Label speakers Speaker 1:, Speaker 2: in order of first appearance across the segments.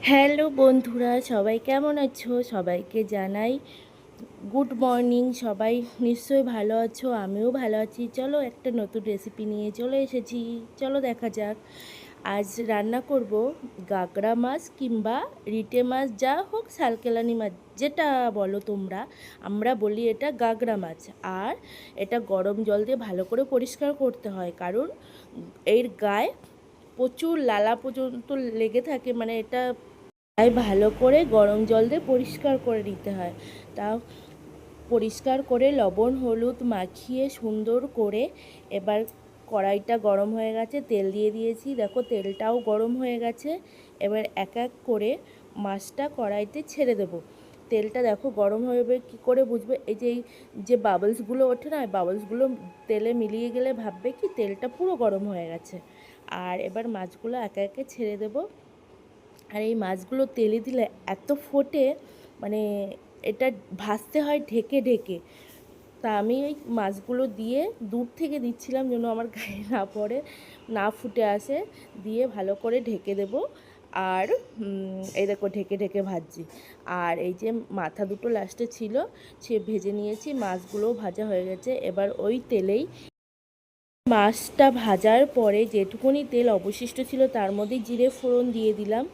Speaker 1: Hello বন্ধুরা, সবাই কেমন আছো? সবাইকে জানাই গুড মর্নিং। সবাই নিশ্চয়ই ভালো আছো, আমিও ভালো আছি। চলো একটা নতুন রেসিপি নিয়ে চলে এসেছি, চলো দেখা যাক। আজ রান্না করব গাগরা মাছ কিংবা রিটে মাছ, যা হোক, সালকেলানি মাছ যেটা বলো তোমরা। আমরা বলি এটা গাগরা মাছ। আর এটা গরম জল দিয়ে ভালো করে পরিষ্কার করতে হয়, কারণ এর গায়ে প্রচুর লালা পর্যন্ত লেগে থাকে, মানে এটা তাই ভালো করে গরম জল দিয়ে পরিষ্কার করে নিতে হয়। তা পরিষ্কার করে লবণ হলুদ মাখিয়ে সুন্দর করে এবার কড়াইটা গরম হয়ে গেছে, তেল দিয়ে দিয়েছি। দেখো তেলটাও গরম হয়ে গেছে। এবার এক এক করে মাছটা কড়াইতে ছেড়ে দেবো। তেলটা দেখো গরম হবে কি করে বুঝবে? এই যে বাবলসগুলো ওঠে না, বাবলসগুলো তেলে মিলিয়ে গেলে ভাববে কি তেলটা পুরো গরম হয়ে গেছে। আর এবার মাছগুলো একে একে ছেড়ে দেবো। আর এই মাছগুলো তেলে দিলে এত ফোটে, মানে এটা ভাজতে হয় ঢেকে ঢেকে। তা আমি এই মাছগুলো দিয়ে দূর থেকে দিচ্ছিলাম যেন আমার গায়ে না পড়ে, না ফুটে আসে। দিয়ে ভালো করে ঢেকে দেব। আর এই দেখো ঢেকে ঢেকে ভাজছি। আর এই যে মাথা দুটো লাস্টে ছিল, সে ভেজে নিয়েছি। মাছগুলোও ভাজা হয়ে গেছে। এবার ওই তেলেই মাছটা ভাজার পরে যেটুকুনি তেল অবশিষ্ট ছিল তার মধ্যে জিরে ফোড়ন দিয়ে দিলাম।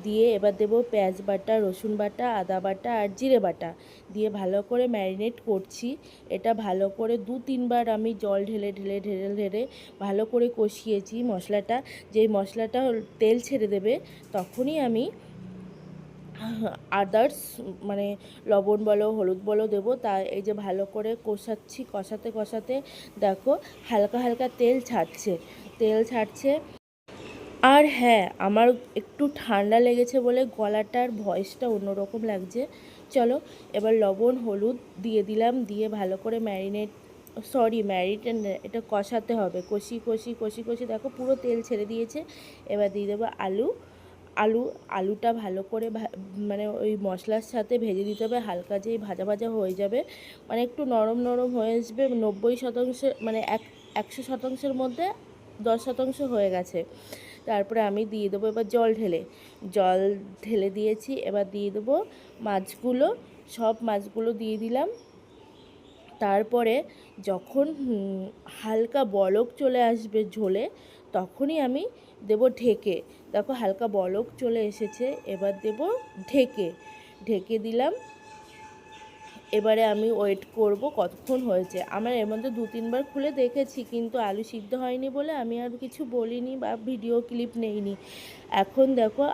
Speaker 1: দিয়ে এবার দেবো পেঁয়াজ বাটা, রসুন বাটা, আদা বাটা আর জিরে বাটা দিয়ে ভালো করে ম্যারিনেট করছি। এটা ভালো করে 2-3 বার আমি জল ঢেলে ঢেলে ঢেলে ঢেলে ভালো করে কষিয়েছি মশলাটা। যেই মশলাটা তেল ছেড়ে দেবে তখনই আমি আদার্স, মানে লবণ বলো হলুদ বলো দেবো। তা এই যে ভালো করে কষাচ্ছি, কষাতে কষাতে দেখো হালকা হালকা তেল ছাড়ছে, তেল ছাড়ছে। আর হ্যাঁ, আমার একটু ঠান্ডা লেগেছে বলে গলাটার ভয়েসটা অন্যরকম লাগছে। চলো এবার লবণ হলুদ দিয়ে দিলাম, দিয়ে ভালো করে ম্যারিনেট এটা কষাতে হবে। কষি কষি কষি কষি দেখো পুরো তেল ছেড়ে দিয়েছে। এবার দিয়ে দেবো আলুটা ভালো করে মানে ওই মশলার সাথে ভেজে দিতে হবে। হালকা যেই ভাজা ভাজা হয়ে যাবে, মানে একটু নরম নরম হয়ে আসবে, 90%, মানে 100%-এর মধ্যে 10% হয়ে গেছে। তারপরে আমি দিয়ে দেবো এবার জল ঢেলে দিয়েছি। এবার দিয়ে দেবো মাছগুলো, সব মাছগুলো দিয়ে দিলাম। তারপরে যখন হালকা বলক চলে আসবে ঝোলে, তখনই আমি দেব ঢেকে। দেখো হালকা বলক চলে এসেছে, এবার দেব ঢেকে। ঢেকে দিলাম। এবারে আমি ওয়েট করব কতক্ষণ হয়েছে। আমার এর মধ্যে 2-3 বার খুলে দেখেছি, কিন্তু আলু সিদ্ধ হয়নি বলে আমি আর কিছু বলিনি বা ভিডিও ক্লিপ নেইনি। এখন দেখো